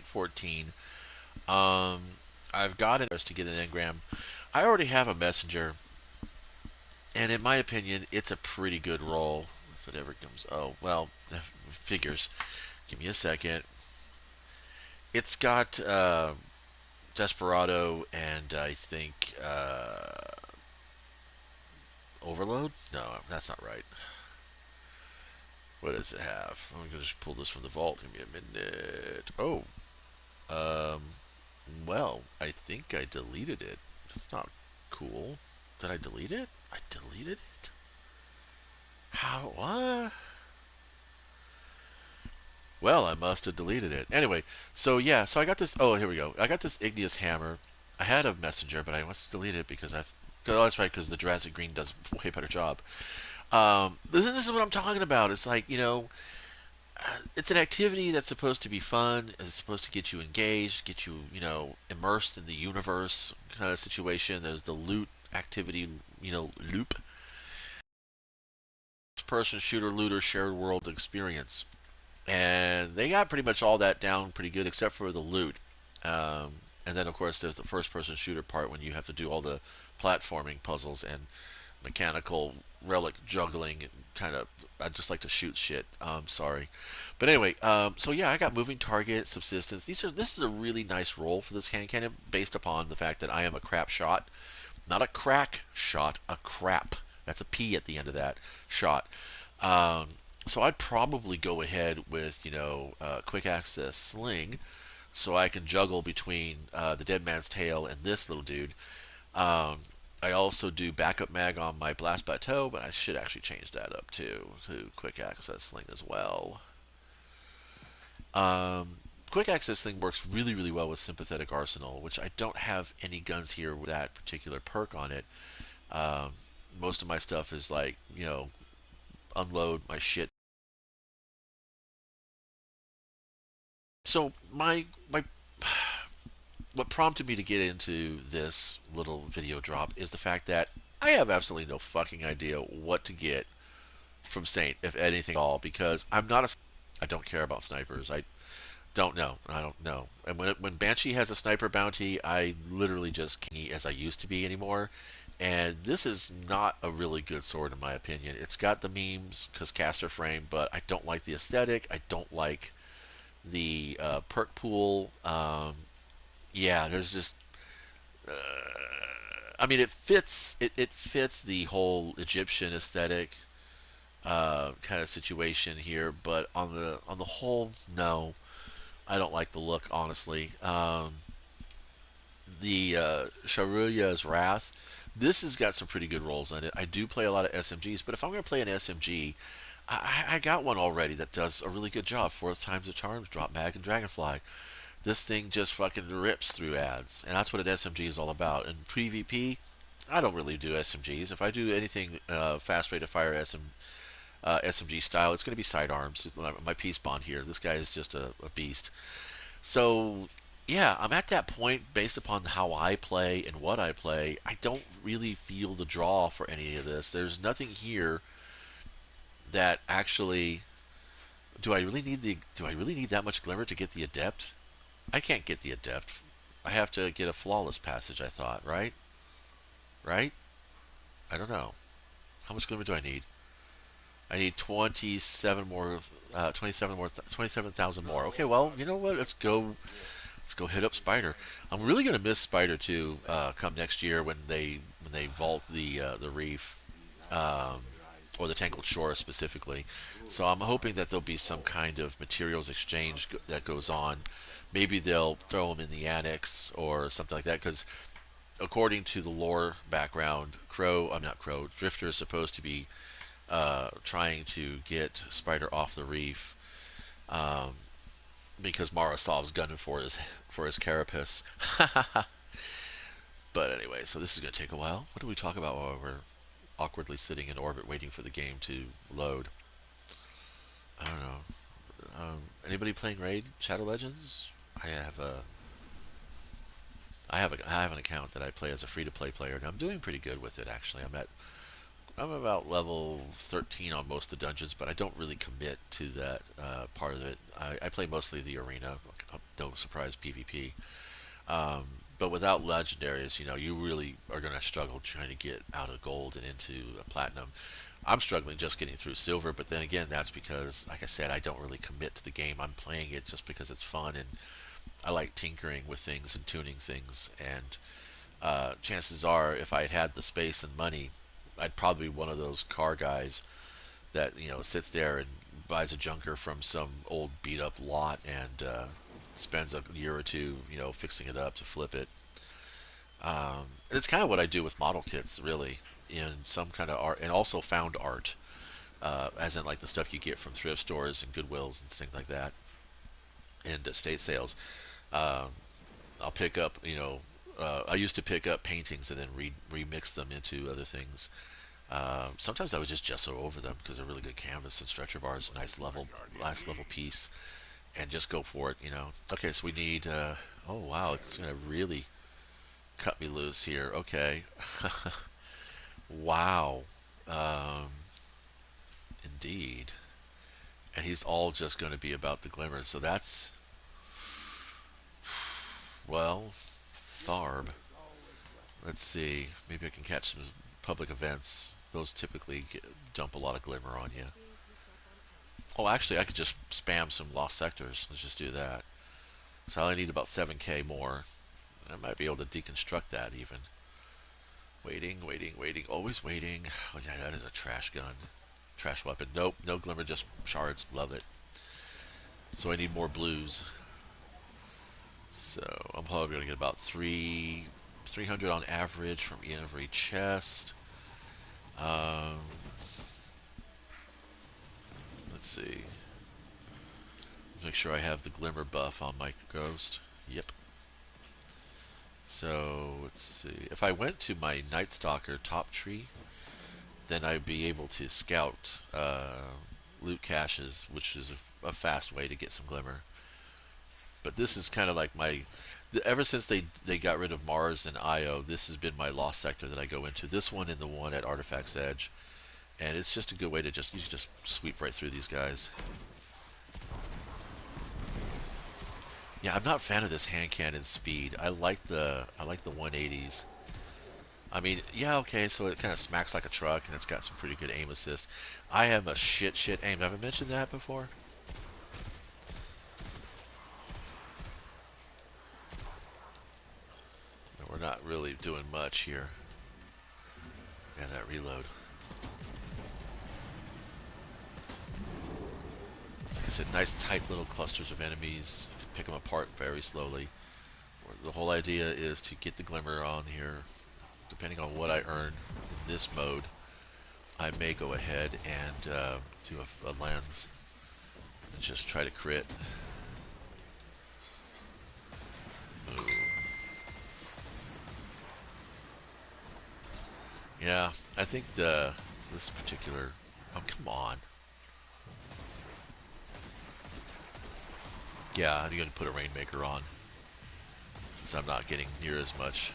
14. Um, I've got it to get an engram. I already have a messenger, and in my opinion, it's a pretty good roll. If it ever comes, oh well, figures. Give me a second. It's got Desperado and I think Overload. No, that's not right. What does it have? I'm gonna just pull this from the vault. Give me a minute. Oh, um, well, I think I deleted it. That's not cool. Did I delete it? I deleted it? How? What? Well, I must have deleted it. Anyway, so yeah, so I got this. Oh, here we go. I got this Igneous Hammer. I had a messenger, but I must delete it because I've. Oh, that's right, because the Jurassic Green does a way better job. This is what I'm talking about. It's like, it's an activity that's supposed to be fun. It's supposed to get you engaged, get you, immersed in the universe kind of situation. There's the loot activity, loop. Person shooter looter shared world experience. And they got pretty much all that down pretty good except for the loot. And then, of course, there's the first person shooter part when you have to do all the platforming puzzles and mechanical relic juggling. Kind of, I just like to shoot shit. Sorry, but anyway, so yeah, I got moving target, subsistence. This is a really nice role for this hand cannon based upon the fact that I am a crap shot, not a crack shot, a crap. That's a P at the end of that shot. Um, so I'd probably go ahead with quick access sling, so I can juggle between the Dead Man's Tail and this little dude. Um, I also do backup mag on my Blast Bateau, but I should actually change that up too to quick access sling as well. Quick access sling works really, really well with sympathetic arsenal, which I don't have any guns here with that particular perk on it. Um, Most of my stuff is like, unload my shit. So my what prompted me to get into this little video drop is the fact that I have absolutely no fucking idea what to get from Saint, if anything at all, because I'm not a. I don't care about snipers. I don't know. I don't know. And when Banshee has a sniper bounty, I literally just can't as I used to be anymore. And this is not a really good sword in my opinion. It's got the memes because caster frame, but I don't like the aesthetic. I don't like the perk pool. Yeah, there's just uh, I mean, it fits the whole Egyptian aesthetic kind of situation here, but on the whole, no, I don't like the look honestly. The Sharuya's Wrath, this has got some pretty good rolls in it. I do play a lot of SMGs, but if I'm going to play an SMG, I got one already that does a really good job. Fourth time's the charms, drop mag, and dragonfly. This thing just fucking rips through ads, and that's what an SMG is all about. In PvP, I don't really do SMGs. If I do anything fast rate of fire SMG style, it's going to be sidearms. My peace bond here. This guy is just a beast. So yeah, I'm at that point based upon how I play and what I play. I don't really feel the draw for any of this. There's nothing here that actually. Do I really need that much glimmer to get the adept? I can't get the adept. I have to get a flawless passage, I thought, right? Right? I don't know. How much glimmer do I need? I need 27 more, 27,000 more. Okay, well, you know what? Let's go hit up Spider. I'm really gonna miss Spider too. Come next year when they vault the reef, um, or the Tangled Shore specifically. So I'm hoping that there'll be some kind of materials exchange that goes on. Maybe they'll throw them in the annex or something like that. Because according to the lore background, I'm not Crow. Drifter is supposed to be trying to get Spider off the reef. Um, because Marasov's gunning for his carapace. But anyway, so this is going to take a while. What do we talk about while we're awkwardly sitting in orbit waiting for the game to load? I don't know. Anybody playing Raid Shadow Legends? I have a I have an account that I play as a free to play player, and I'm doing pretty good with it actually. I'm at I'm about level 13 on most of the dungeons, but I don't really commit to that part of it. I play mostly the arena, no surprise PvP. Um, but without legendaries, you really are going to struggle trying to get out of gold and into a platinum. I'm struggling just getting through silver, but then again, that's because, like I said, I don't really commit to the game. I'm playing it just because it's fun and I like tinkering with things and tuning things. And chances are, if I had the space and money, I'd probably be one of those car guys that sits there and buys a junker from some old beat up lot and spends a year or two fixing it up to flip it. And it's kind of what I do with model kits, really, in some kind of art, and also found art, as in like the stuff you get from thrift stores and Goodwills and things like that, and estate sales. Um, I'll pick up, I used to pick up paintings and then remix them into other things. Sometimes I would just gesso over them because they're really good canvas, and stretcher bars, nice level piece, and just go for it. Okay, so we need. Oh wow, it's gonna really cut me loose here. Okay, wow, um, indeed, and he's all just going to be about the glimmer. So that's well, Tharb. Let's see. Maybe I can catch some public events. Those typically dump a lot of glimmer on you. Oh, actually, I could just spam some lost sectors. Let's just do that. So I only need about 7k more. I might be able to deconstruct that even. Waiting, waiting, waiting. Always waiting. Oh, yeah, that is a trash gun. Trash weapon. Nope, no glimmer, just shards. Love it. So I need more blues. So I'm probably going to get about 300 on average from every chest. Um, let's see. Let's make sure I have the glimmer buff on my ghost. Yep. So let's see. If I went to my Night Stalker top tree, then I'd be able to scout loot caches, which is a fast way to get some glimmer. But this is kind of like ever since they got rid of Mars and Io, this has been my lost sector that I go into. This one and the one at Artifact's Edge, and it's just a good way to just sweep right through these guys. Yeah, I'm not a fan of this hand cannon speed. I like the 180s. I mean, yeah, okay, so it kind of smacks like a truck, and it's got some pretty good aim assist. I have a shit aim. Have I mentioned that before? No, we're not really doing much here. Yeah, that reload. Like I said, nice tight little clusters of enemies. You can pick them apart very slowly. The whole idea is to get the glimmer on here. Depending on what I earn in this mode, I may go ahead and do a lens and just try to crit. Ooh. Yeah, I think this particular. Oh, come on. Yeah, I'm going to put a Rainmaker on because I'm not getting near as much.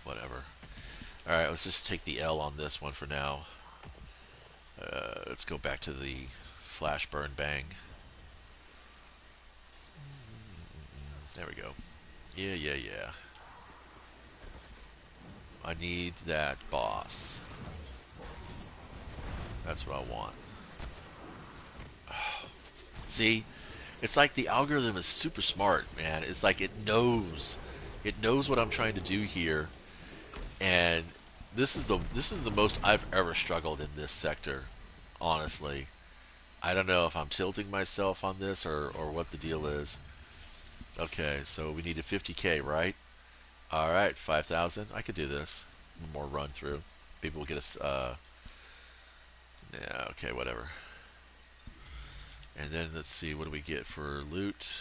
Whatever. Alright, let's just take the L on this one for now. Let's go back to the flash burn bang. There we go. Yeah, yeah, yeah. I need that boss. That's what I want. See? It's like the algorithm is super smart, man. It's like it knows. It knows what I'm trying to do here. And this is the most I've ever struggled in this sector, honestly. I don't know if I'm tilting myself on this or what the deal is. Okay, so we needed 50k, right? All right, 5,000. I could do this. One more run through. People will get us. Yeah. Okay. Whatever. And then let's see. What do we get for loot?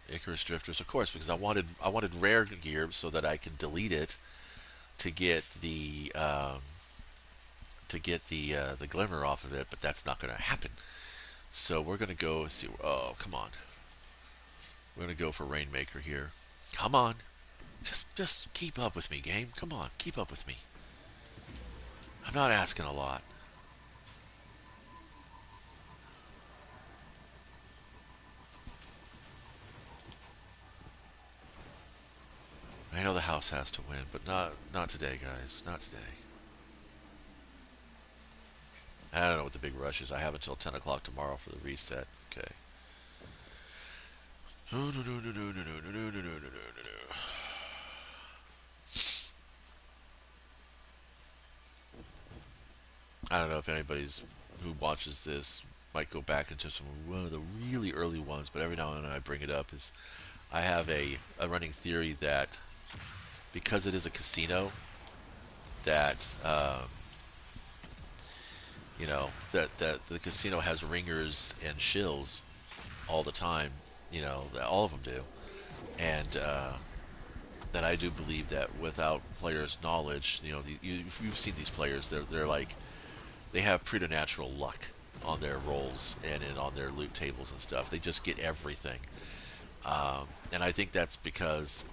Icarus Drifters, of course, because I wanted rare gear so that I can delete it to get the glimmer off of it. But that's not going to happen. So we're going to go see. Oh, come on. We're going to go for Rainmaker here. Come on. Just keep up with me, game. Come on, keep up with me. I'm not asking a lot. I know the house has to win, but not today, guys. Not today. I don't know what the big rush is. I have until 10 o'clock tomorrow for the reset. Okay. No, no, no, no, no, no, no, no, no, no, no, no, no. I don't know if anybody's who watches this might go back into some one of the really early ones, but every now and then I bring it up. Is I have a running theory that because it is a casino, that that the casino has ringers and shills all the time. All of them do, and that I do believe that without players' knowledge, you've seen these players. They're like they have preternatural luck on their rolls and on their loot tables and stuff. They just get everything. And I think that's because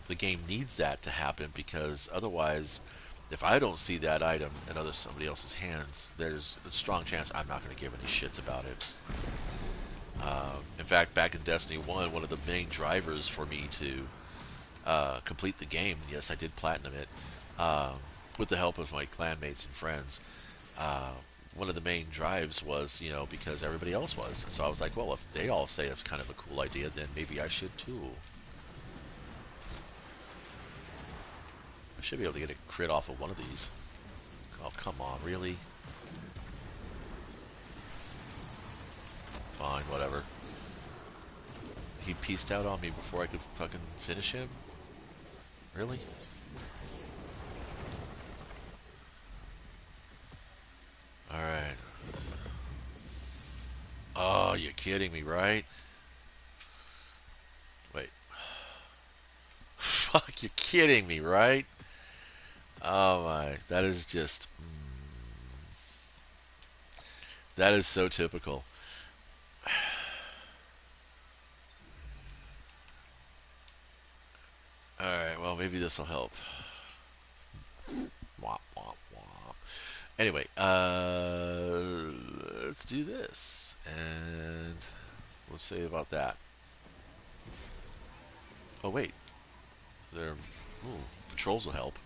the game needs that to happen, because otherwise, if I don't see that item in somebody else's hands, there's a strong chance I'm not going to give any shits about it. In fact, back in Destiny 1, one of the main drivers for me to complete the game, yes, I did platinum it, with the help of my clanmates and friends, uh, one of the main drives was, because everybody else was. So I was like, well, if they all say it's kind of a cool idea, then maybe I should too. I should be able to get a crit off of one of these. Oh, come on, really? Fine, whatever. He pieced out on me before I could fucking finish him? Really? Alright. Oh, you're kidding me, right? Wait. Fuck, you're kidding me, right? Oh my, that is just... that is so typical. Alright, well, maybe this will help. Wah, wah, wah. Anyway, let's do this. And we'll say about that. Oh, wait. There. Ooh, patrols will help.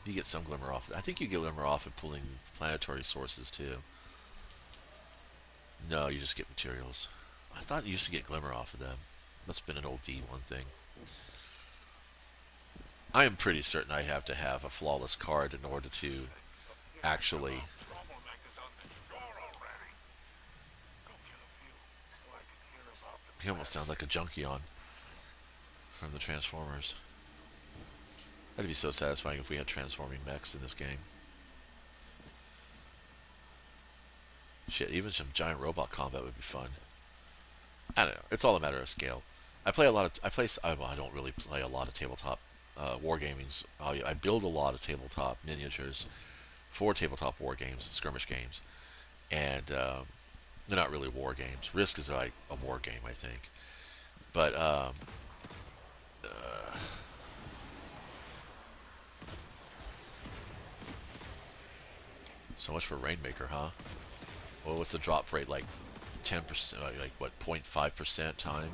You get some glimmer off. I think you get glimmer off of pulling planetary sources, too. No, you just get materials. I thought you used to get glimmer off of them. Must have been an old D1 thing. I am pretty certain I have to have a flawless card in order to actually... He almost sounds like a Junkion from the Transformers. That'd be so satisfying if we had transforming mechs in this game. Shit, even some giant robot combat would be fun. I don't know. It's all a matter of scale. I play a lot of. I don't really play a lot of tabletop wargamings. I build a lot of tabletop miniatures for tabletop war games, skirmish games, and they're not really war games. Risk is like a war game, I think. But so much for Rainmaker, huh? Well, what's the drop rate? Like 10%, like what, 0.5% time?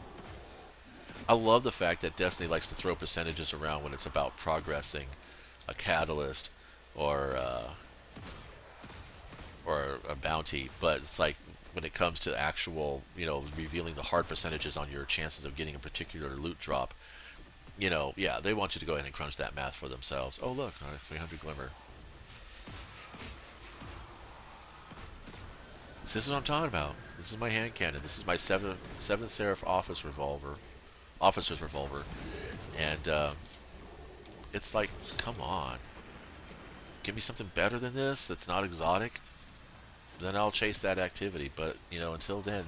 I love the fact that Destiny likes to throw percentages around when it's about progressing a catalyst or a bounty, but it's like when it comes to actual, revealing the hard percentages on your chances of getting a particular loot drop, yeah, they want you to go ahead and crunch that math for themselves. Oh look, 300 glimmer. This is what I'm talking about. This is my hand cannon. This is my seven Seraph officer's revolver, and it's like, come on, give me something better than this. That's not exotic. Then I'll chase that activity. But until then,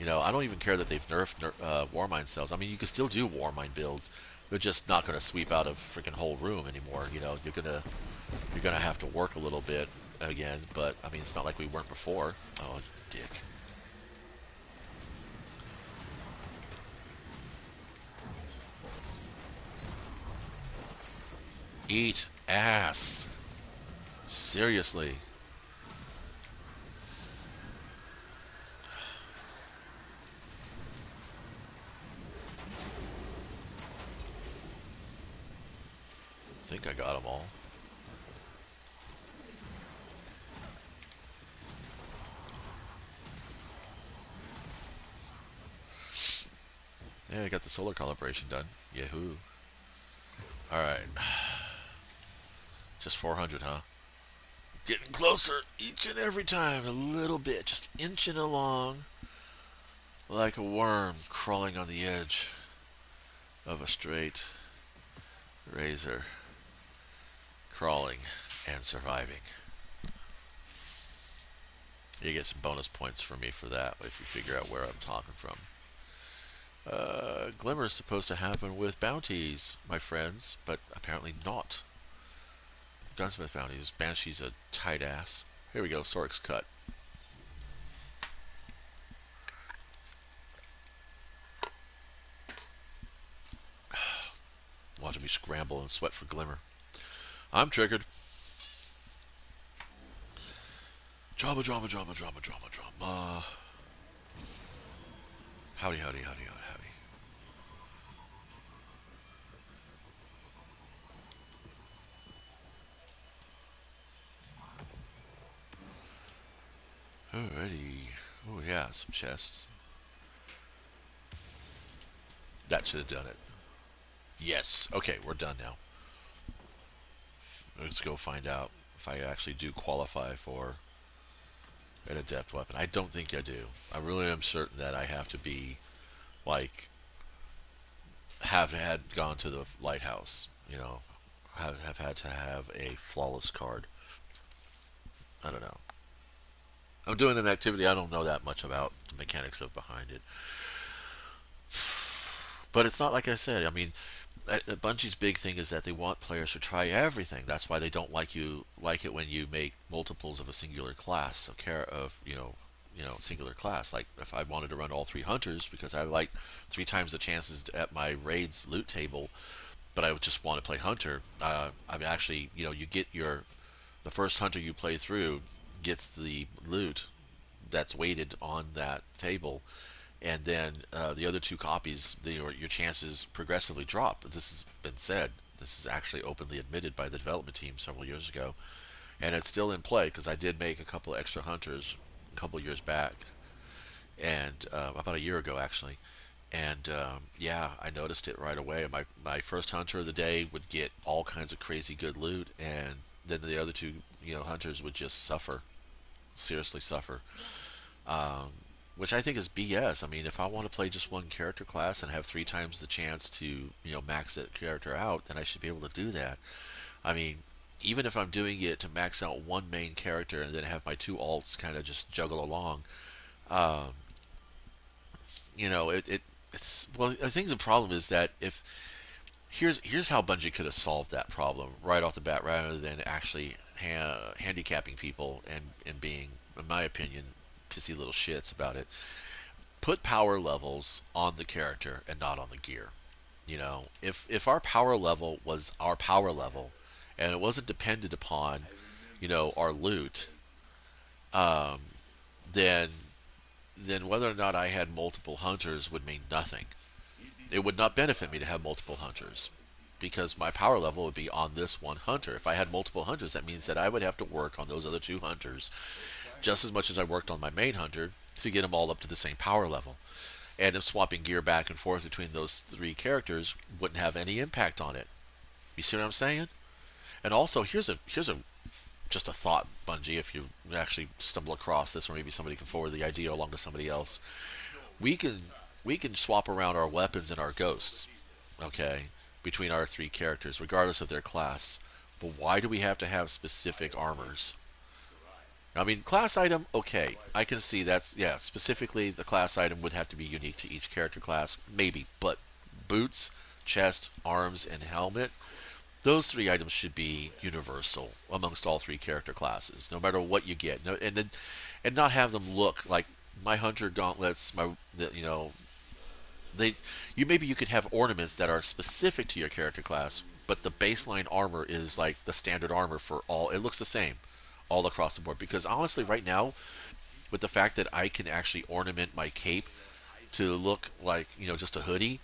I don't even care that they've nerfed Warmind cells. I mean, you can still do Warmind builds. They're just not going to sweep out a freaking whole room anymore. You're gonna have to work a little bit again. But I mean, it's not like we weren't before. Oh, dick. Eat ass. Seriously. I think I got them all. Yeah, I got the solar calibration done. Yahoo. Alright. Just 400, huh? Getting closer each and every time, a little bit. Just inching along like a worm crawling on the edge of a straight razor. Crawling and surviving. You get some bonus points from me for that if you figure out where I'm talking from. Glimmer is supposed to happen with bounties, my friends, but apparently not. Gunsmith bounties. Banshee's a tight ass. Here we go, Sorik's cut. Watching me scramble and sweat for Glimmer. I'm triggered. Drama, drama, drama, drama, drama, drama. Howdy, howdy, howdy, howdy, howdy. Alrighty. Oh yeah, some chests. That should have done it. Yes. Okay, we're done now. Let's go find out if I actually do qualify for an adept weapon. I don't think I do. I really am certain that I have to be, like, have had gone to the lighthouse. You know, have had to have a flawless card. I don't know. I'm doing an activity I don't know that much about the mechanics of behind it. But it's not like I said. I mean, Bungie's big thing is that they want players to try everything. That's why they don't like it when you make multiples of a singular class, singular class. Like if I wanted to run all three hunters because I like 3 times the chances at my raids loot table, but I would just want to play hunter. I mean, actually, you get the first hunter you play through gets the loot that's weighted on that table, and then the other 2 copies, your chances progressively drop. This has been said. This is actually openly admitted by the development team several years ago, and it's still in play because I did make a couple extra hunters a couple years back, and about a year ago actually. And yeah, I noticed it right away. My first hunter of the day would get all kinds of crazy good loot, and then the other 2 hunters would just suffer, seriously suffer. Um, which I think is BS. I mean, if I want to play just one character class and have 3 times the chance to, max that character out, then I should be able to do that. I mean, even if I'm doing it to max out one main character and then have my 2 alts kind of just juggle along, um, it's well. I think the problem is that if here's how Bungie could have solved that problem right off the bat, rather than actually handicapping people and being, in my opinion, pissy little shits about it. Put power levels on the character and not on the gear. If our power level was our power level, and it wasn't dependent upon, our loot, um, then whether or not I had multiple hunters would mean nothing. It would not benefit me to have multiple hunters because my power level would be on this one hunter. If I had multiple hunters, that means that I would have to work on those other 2 hunters just as much as I worked on my main hunter to get them all up to the same power level. And if swapping gear back and forth between those 3 characters wouldn't have any impact on it. You see what I'm saying? And also, here's a just a thought, Bungie. If you actually stumble across this, or maybe somebody can forward the idea along to somebody else, we can swap around our weapons and our ghosts, okay, between our 3 characters, regardless of their class. But why do we have to have specific armors? I mean, class item, okay. I can see that's, yeah, specifically the class item would have to be unique to each character class, maybe. But boots, chest, arms, and helmet, those 3 items should be universal amongst all 3 character classes, no matter what you get. No, and not have them look like my hunter gauntlets, my, they you could have ornaments that are specific to your character class, but the baseline armor is like the standard armor for all. It looks the same all across the board. Because honestly, right now, with the fact that I can actually ornament my cape to look like just a hoodie,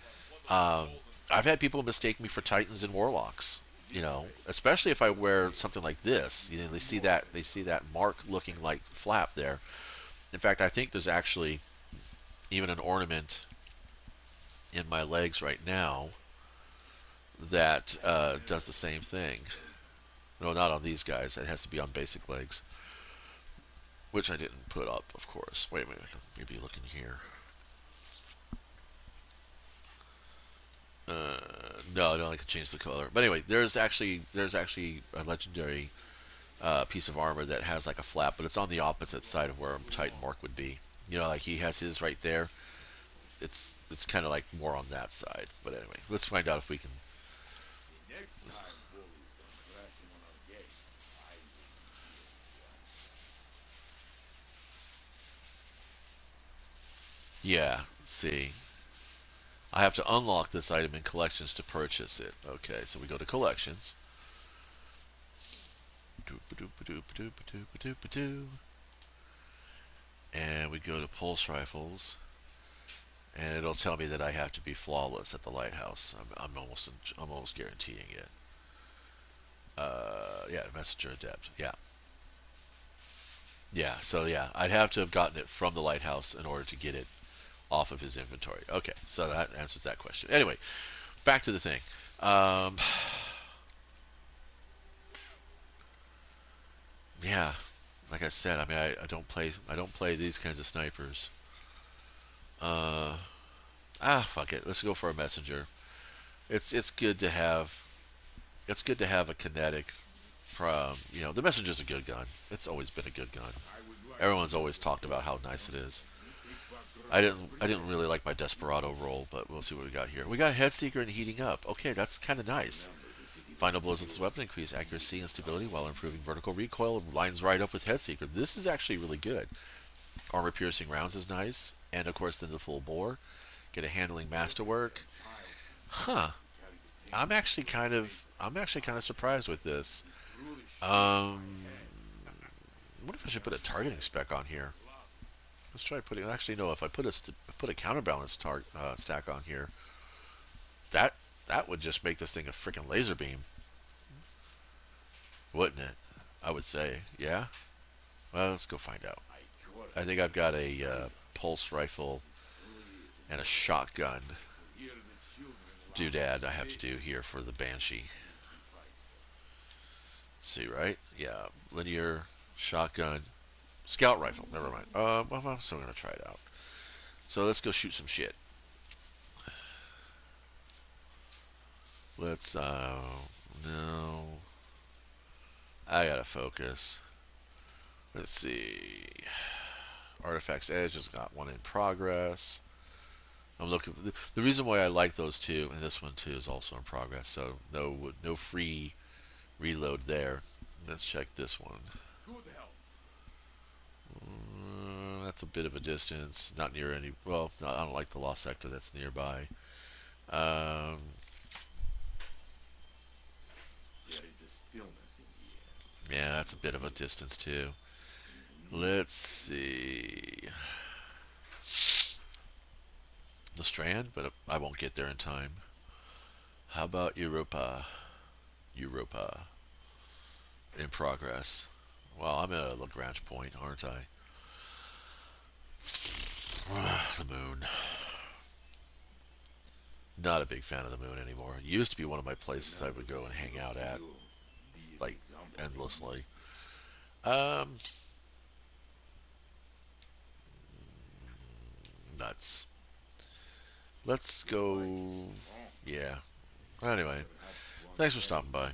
um, I've had people mistake me for Titans and Warlocks. Especially if I wear something like this. They see that mark looking like flap there. In fact, I think there's actually even an ornament in my legs right now that does the same thing. No, not on these guys. It has to be on basic legs, which I didn't put up, of course. Wait a minute. Maybe look in here. No, no, I could change the color. But anyway, there's actually a legendary piece of armor that has like a flap, but it's on the opposite side of where Titan Mark would be. Like he has his right there. It's kind of like more on that side. But anyway, let's find out if we can. Yeah, see, I have to unlock this item in collections to purchase it. Okay, so we go to collections. And we go to pulse rifles, and it'll tell me that I have to be flawless at the lighthouse. I'm almost guaranteeing it. Yeah, messenger adept. Yeah, yeah. So yeah, I'd have to have gotten it from the lighthouse in order to get it off of his inventory. Okay, so that answers that question. Anyway, back to the thing. Um, yeah, like I said, I mean, I don't play these kinds of snipers. Uh, Fuck it. Let's go for a messenger. It's good to have a kinetic from the messenger's a good gun. It's always been a good gun. Everyone's always talked about how nice it is. I didn't really like my Desperado roll, but we'll see what we got here. We got Headseeker and Heating Up. Okay, that's kind of nice. Final blows with this weapon increase accuracy and stability while improving vertical recoil. Lines right up with Headseeker. This is actually really good. Armor piercing rounds is nice, and of course then the full bore. Get a handling masterwork. Huh. I'm actually kind of surprised with this. Um, I wonder if I should put a targeting spec on here. Let's try putting. Actually, no. If I put a counterbalance stack on here, that that would just make this thing a freaking laser beam, wouldn't it? I would say, yeah. Well, let's go find out. I think I've got a pulse rifle and a shotgun doodad I have to do here for the Banshee. Let's see, right? Yeah, linear shotgun, scout rifle. Never mind. Well, I'm still gonna try it out. So let's go shoot some shit. Let's. No, I gotta focus. Let's see. Artifacts Edge has got one in progress. I'm looking. The reason why I like those two, and this one too, is also in progress. So no free reload there. Let's check this one. That's a bit of a distance. Not near any. Well, no, I don't like the lost sector that's nearby. Um, yeah, that's a bit of a distance too. Let's see. The Strand, but I won't get there in time. How about Europa? Europa. In progress. Well, I'm at a Lagrange point, aren't I? The moon. Not a big fan of the moon anymore. It used to be one of my places I would go and hang out at, like, endlessly. Um, Nuts. Let's go. Yeah. Anyway, thanks for stopping by.